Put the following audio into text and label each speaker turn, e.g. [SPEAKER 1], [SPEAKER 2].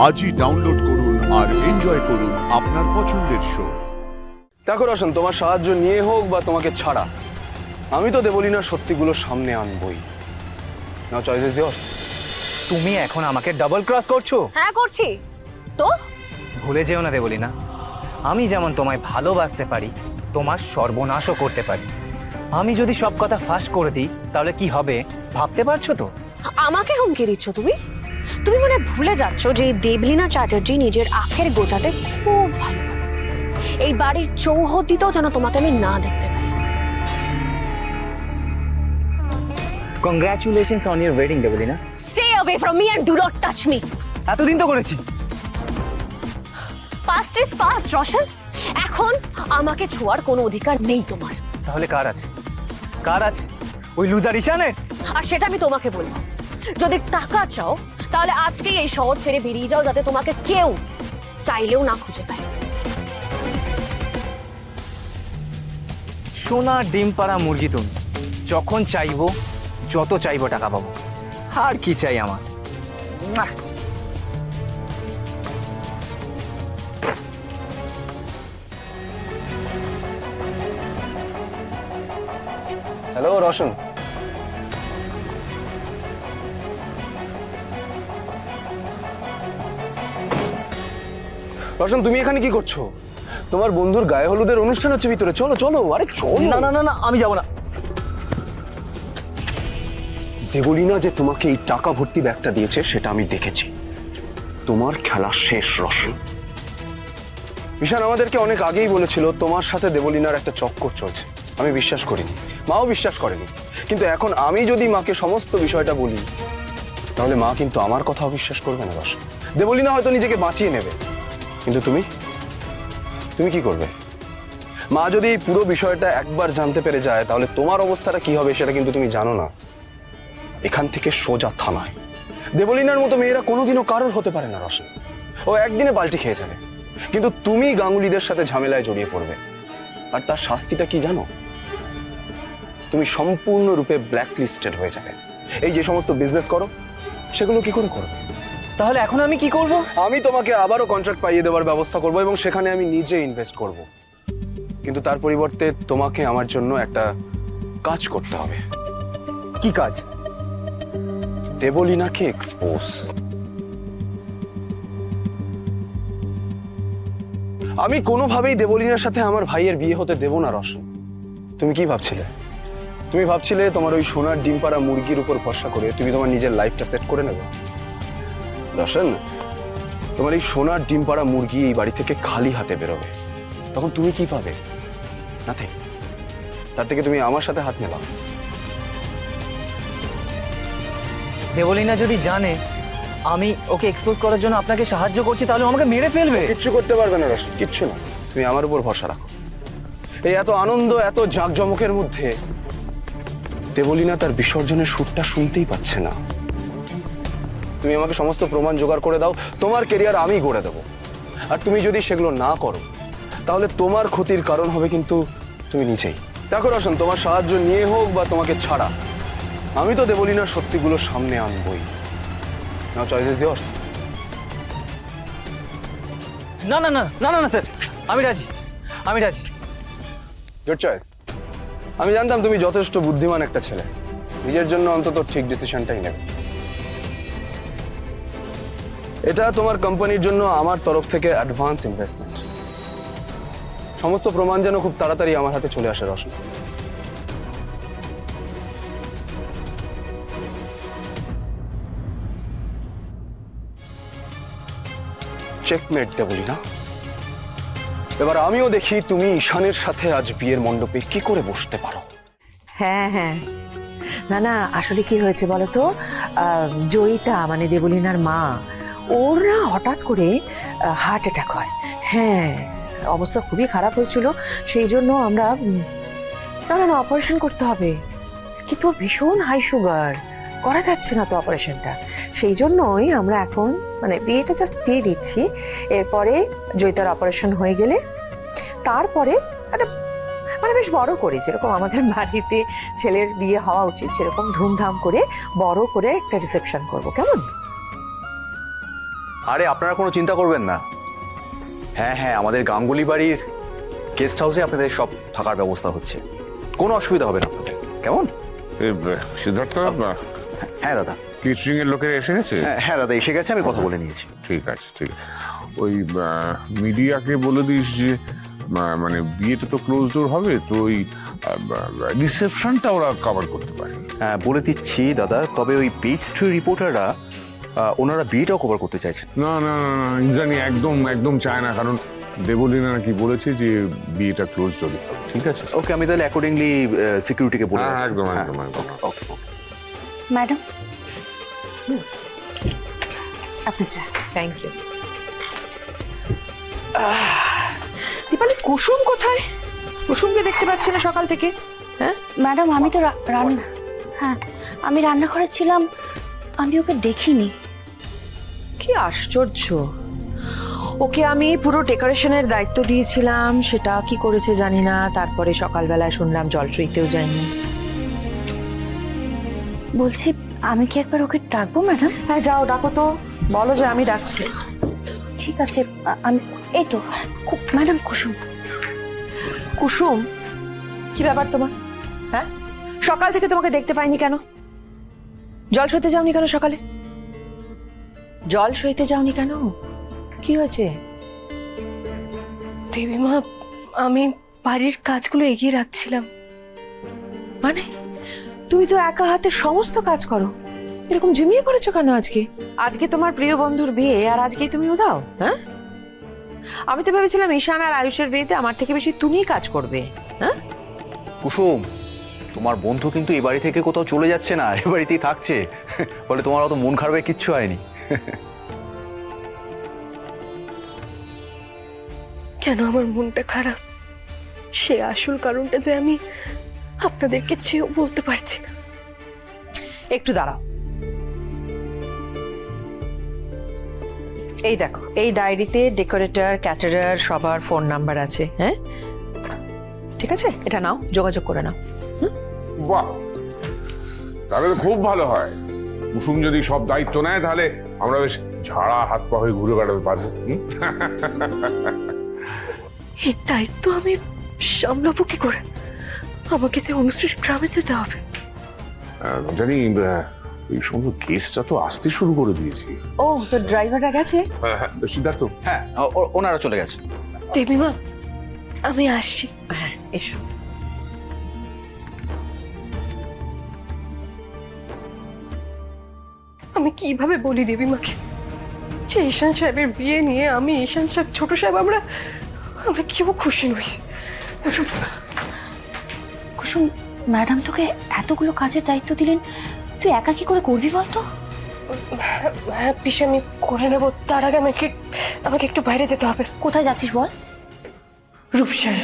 [SPEAKER 1] আজই ডাউনলোড করুন আর এনজয় করুন আপনার পছন্দের শো।
[SPEAKER 2] দেখো রোশন, তোমার সাহায্য নিয়ে হোক বা তোমাকে ছাড়া, আমি তো দেবলিনার সত্যিগুলো সামনে আনবই। নাও চয়েস ইজ ইয়ার্স।
[SPEAKER 3] তুমি এখন আমাকে ডাবল ক্রস করছো।
[SPEAKER 4] হ্যাঁ করছি তো।
[SPEAKER 3] ভুলে যেও না দেবলিনা, আমি যেমন তোমায় ভালোবাসতে পারি, তোমার সর্বনাশও করতে পারি। আমি যদি সব কথা ফাঁস করে দিই তাহলে কি হবে ভাবতে পারছো তো?
[SPEAKER 4] আমাকে হুমকি দিচ্ছ তুমি? তুমি মানে ভুলে যাচ্ছ যে এই দেবলীনা চ্যাটার্জি নিজের আখের গোছাতে খুব ভালো পারে। এই বাড়ির চৌহদ্দিতেও যেন তোমাকে আমি না দেখতে পাই।
[SPEAKER 3] Congratulations on your wedding Debolina.
[SPEAKER 4] Stay away from me and do not touch me.
[SPEAKER 3] এতদিন তো করেছি।
[SPEAKER 4] Past is past Roshan. এখন আমাকে ছোঁয়ার কোনো অধিকার নেই তোমার।
[SPEAKER 3] তাহলে কার আছে? কার আছে? ওই লুজার ঈশানের?
[SPEAKER 4] আর সেটা আমি তোমাকে বলবো, যদি টাকা চাও তাহলে আজকেই এই শহর ছেড়ে বেরিয়ে যাও, যাতে তোমাকে কেউ চাইলেও না খুঁজে পায়।
[SPEAKER 3] সোনা ডিম পাড়া মুরগি তুমি, যখন চাইবো যত চাইবো টাকা পাবো। আর কি চাই আমার? মুয়া।
[SPEAKER 2] হ্যালো রোশন। রোশন, তুমি এখানে কি করছো? তোমার বন্ধুর গায়ে হলুদের অনুষ্ঠান হচ্ছে ভিতরে, চলো চলো। আরে চলো।
[SPEAKER 3] না না না না, আমি যাবো না।
[SPEAKER 2] দেবলিনা যে তোমাকে এই টাকা ভর্তি ব্যাগটা দিয়েছে সেটা আমি দেখেছি। তোমার খেলা শেষ রোশন। ঈশান আমাদেরকে অনেক আগেই বলেছিল তোমার সাথে দেবলিনার একটা চক্কর চলছে। আমি বিশ্বাস করিনি, মাও বিশ্বাস করেনি। কিন্তু এখন আমি যদি মাকে সমস্ত বিষয়টা বলি, তাহলে মা কিন্তু আমার কথা অবিশ্বাস করবে না রোশন। দেবলিনা হয়তো নিজেকে বাঁচিয়ে নেবে, কিন্তু তুমি তুমি কি করবে? মা যদি এই পুরো বিষয়টা একবার জানতে পেরে যায়, তাহলে তোমার অবস্থাটা কি হবে সেটা কিন্তু তুমি জানো না। এখান থেকে সোজা থানায়। দেবলিনার মতো মেয়েরা কোনোদিনও কারোর হতে পারে না রোশন। ও একদিনে পাল্টি খেয়ে যাবে, কিন্তু তুমি গাঙ্গুলিদের সাথে ঝামেলায় জড়িয়ে পড়বে। আর তার শাস্তিটা কি জানো? তুমি সম্পূর্ণরূপে ব্ল্যাক লিস্টেড হয়ে যাবে। এই যে সমস্ত বিজনেস করো সেগুলো কি করে করবে?
[SPEAKER 3] তাহলে এখন আমি কি করব?
[SPEAKER 2] আমি তোমাকে আবারও কন্ট্রাক্ট পাইয়ে দেওয়ার ব্যবস্থা করব এবং সেখানে আমি নিজে ইনভেস্ট করব। কিন্তু তার পরিবর্তে তোমাকে আমার জন্য একটা কাজ করতে হবে।
[SPEAKER 3] কি কাজ?
[SPEAKER 2] দেবলিনাকে এক্সপোজ। আমি কোনোভাবেই দেবলিনার সাথে আমার ভাইয়ের বিয়ে হতে দেব না রোশন। তুমি কি ভাবছিলে? তুমি ভাবছিলে তোমার ওই সোনার ডিম পাড়া মুরগির উপর ভরসা করে তুমি তোমার নিজের লাইফটা সেট করে নেবে? রোশন, তোমার এই সোনার ডিম পাড়া মুরগি এই বাড়ি থেকে খালি হাতে বেরোবে, তখন তুমি কি পাবে? নাথিং। তার থেকে তুমি আমার সাথে হাত মেলাও।
[SPEAKER 3] দেবলিনা যদি জানে আমি ওকে এক্সপোজ করার জন্য আপনাকে সাহায্য করছি, তাহলে ও আমাকে মেরে ফেলবে।
[SPEAKER 2] কিচ্ছু করতে পারবে না রোশন, কিচ্ছু না। তুমি আমার উপর ভরসা রাখো। এই এত আনন্দ, এত জাঁকজমকের মধ্যে দেবলিনা তার বিসর্জনের সুরটা শুনতেই পাচ্ছে না। তুমি আমাকে সমস্ত প্রমাণ জোগাড় করে দাও, তোমার কেরিয়ার আমি গড়ে দেবো। আর তুমি যদি সেগুলো না করো, তাহলে তোমার ক্ষতির কারণ হবে কিন্তু তুমি নিজেই। দেখো রোশন, তোমার সাহায্য নিয়ে হোক বা তোমাকে ছাড়া, আমি তো দেবলিনার সত্যিগুলো সামনে আনবই। নাও চয়েস ইজ ইয়ার্স।
[SPEAKER 3] না না না না না না স্যার, আমি রাজি, আমি রাজি।
[SPEAKER 2] Good choice. আমি জানতাম তুমি যথেষ্ট বুদ্ধিমান একটা ছেলে, নিজের জন্য অন্তত ঠিক ডিসিশনটাই নেবে। এটা তোমার কোম্পানির জন্য আমার তরফ থেকে অ্যাডভান্স ইনভেস্টমেন্ট। সমস্ত প্রমাণ যেন খুব তাড়াতাড়ি আমার হাতে চলে আসে রোশন। চেকমেট দেবলিনা। এবার আমিও দেখি তুমি ঈশানের সাথে আজ বিয়ের মণ্ডপে কি করে বসতে পারো।
[SPEAKER 5] হ্যাঁ হ্যাঁ, না না, আসলে কি হয়েছে বলতো, জয়িতা মানে দেবলিনার মা, ওর না হঠাৎ করে হার্ট অ্যাটাক হয়। হ্যাঁ, অবস্থা খুবই খারাপ হয়েছিল। সেই জন্য আমরা না না না অপারেশন করতে হবে, কিন্তু ওর ভীষণ হাই সুগার, করা যাচ্ছে না তো অপারেশনটা। সেই জন্যই আমরা এখন মানে বিয়েটা জাস্ট দিয়ে দিচ্ছি। এরপরে জয়িতার অপারেশন হয়ে গেলে তারপরে একটা মানে বেশ বড় করে, যেরকম আমাদের বাড়িতে ছেলের বিয়ে হওয়া উচিত সেরকম ধুমধাম করে বড় করে একটা রিসেপশন করব, কেমন?
[SPEAKER 2] আরে আপনারা কোনো চিন্তা করবেন না। হ্যাঁ হ্যাঁ, আমাদের গাঙ্গুলি বাড়ির গেস্ট হাউসে আপনাদের সব থাকার ব্যবস্থা হচ্ছে, কোনো অসুবিধা হবে না আপনাদের। কেমন?
[SPEAKER 6] সিদ্ধার্থ,
[SPEAKER 2] হ্যাঁ দাদা।
[SPEAKER 6] কেটারিং এর লোকেরা এসে গেছে?
[SPEAKER 2] হ্যাঁ দাদা, এসে গেছে, আমি কথা বলে নিয়েছি।
[SPEAKER 6] ঠিক আছে, ঠিক আছে। ওই মিডিয়াকে বলে দিস যে মানে বিয়েটা তো ক্লোজ ডোর হবে, তো ওই রিসেপশনটা ওরা কভার করতে পারে।
[SPEAKER 2] হ্যাঁ বলে দিচ্ছি দাদা, তবে ওই পেজ থ্রি রিপোর্টাররা ওনারা বিয়েটাও কভার করতে চাইছেন।
[SPEAKER 6] না না না না, ইন্দ্রাণী একদম একদম চায় না, কারণ দেবলীনা নাকি বলেছে যে বিয়েটা ক্লোজ ডোরে হবে। ঠিক আছে,
[SPEAKER 2] ওকে, আমি তাহলে অ্যাকর্ডিংলি সিকিউরিটিকে বলে
[SPEAKER 6] হ্যাঁ
[SPEAKER 2] রাখছি।
[SPEAKER 6] একদম
[SPEAKER 2] হ্যাঁ,
[SPEAKER 6] একদম একদম।
[SPEAKER 2] ওকে ওকে।
[SPEAKER 4] ম্যাডাম আপনার চা।
[SPEAKER 5] Thank you. দীপালি, কুসুম কোথায়? কুসুমকে দেখতে পাচ্ছি না সকাল থেকে। হ্যাঁ
[SPEAKER 4] ম্যাডাম আমি তো রান্না, হ্যাঁ আমি রান্নাঘরে ছিলাম, আমি ওকে দেখিনি।
[SPEAKER 5] কি আশ্চর্য! ওকে আমি পুরো ডেকোরেশনের দায়িত্ব দিয়েছিলাম, সেটা কি করেছে জানি না। তারপরে সকালবেলায় শুনলাম জলসইতেও যায়নি।
[SPEAKER 4] বলছি আমি কি একবার ওকে ডাকবো ম্যাডাম?
[SPEAKER 5] হ্যাঁ যাও, ডাকো তো, বলো যে আমি ডাকছি।
[SPEAKER 4] ঠিক আছে, আমি এই তো ম্যাডাম কুসুম।
[SPEAKER 5] কুসুম, কি ব্যাপার তোমার? হ্যাঁ, সকাল থেকে তোমাকে দেখতে পাইনি কেন? জল সইতে যাওনি কেন সকালে? জল সইতে যাওনি কেন? কি হয়েছে?
[SPEAKER 7] দেবীমা, আমি বাড়ির কাজগুলো এগিয়ে রাখছিলাম।
[SPEAKER 5] মানে তুমি তো একা হাতে সমস্ত কাজ করো, এরকম ঝিমিয়ে পড়েছো কেন আজকে? আজকে তোমার প্রিয় বন্ধুর বিয়ে, আর আজকেই তুমি উধাও? হ্যাঁ, আমি তো ভেবেছিলাম ঈশান আর আয়ুষের বিয়েতে আমার থেকে বেশি তুমিই কাজ করবে। হ্যাঁ
[SPEAKER 2] কুসুম, তোমার বন্ধু কিন্তু এ বাড়ি থেকে কোথাও চলে যাচ্ছে না, এ বাড়িতেই থাকছে, বলে তোমার অত মন খারাপের কিচ্ছু হয়নি।
[SPEAKER 7] কেন আমার মনটা খারাপ, সে আসল কারণটা যে আমি আপনাদেরকে চেয়েও বলতে পারছি না।
[SPEAKER 5] একটু দাঁড়াও, এই দেখো, এই ডায়েরিতে ডেকোরেটর, ক্যাটারার সবার ফোন নাম্বার আছে। হ্যাঁ ঠিক আছে, এটা নাও, যোগাযোগ করে নাও।
[SPEAKER 6] বাহ, তাহলে তো খুব ভালো হয়। কুসুম যদি সব দায়িত্ব নেয় তাহলে আমরা বেশ ঝাড়া হাত পা হয়ে ঘুরে বেড়াতে পারবো।
[SPEAKER 7] এই দায়িত্ব আমি সামলাবো কি করে? আমাকে যে অনুশ্রীর গ্রামে যেতে হবে।
[SPEAKER 6] জানি, এই সমস্ত কেসটা তো আসতে শুরু করে দিয়েছি।
[SPEAKER 5] ও, তো ড্রাইভাররা গেছে?
[SPEAKER 6] সিদ্ধার্থ,
[SPEAKER 2] হ্যাঁ, ওনারা চলে গেছে।
[SPEAKER 7] দেবীমা, আমি আসছি।
[SPEAKER 5] হ্যাঁ এসো।
[SPEAKER 7] আমি কিভাবে বলি দেবীমাকে যে ঈশান সাহেবের বিয়ে নিয়ে আমি, ঈশান সাহেব, ছোট সাহেব, আমরা কেউ খুশি নই। কুসুম,
[SPEAKER 4] কুসুম ম্যাডাম তোকে এতগুলো কাজের দায়িত্ব দিলেন, তুই একা কি করে করবি বলতো?
[SPEAKER 7] হ্যাঁ পিসে, আমি করে নেবো। তার আগে আমাকে একটু বাইরে যেতে হবে।
[SPEAKER 4] কোথায় যাচ্ছিস বল?
[SPEAKER 7] রূপসার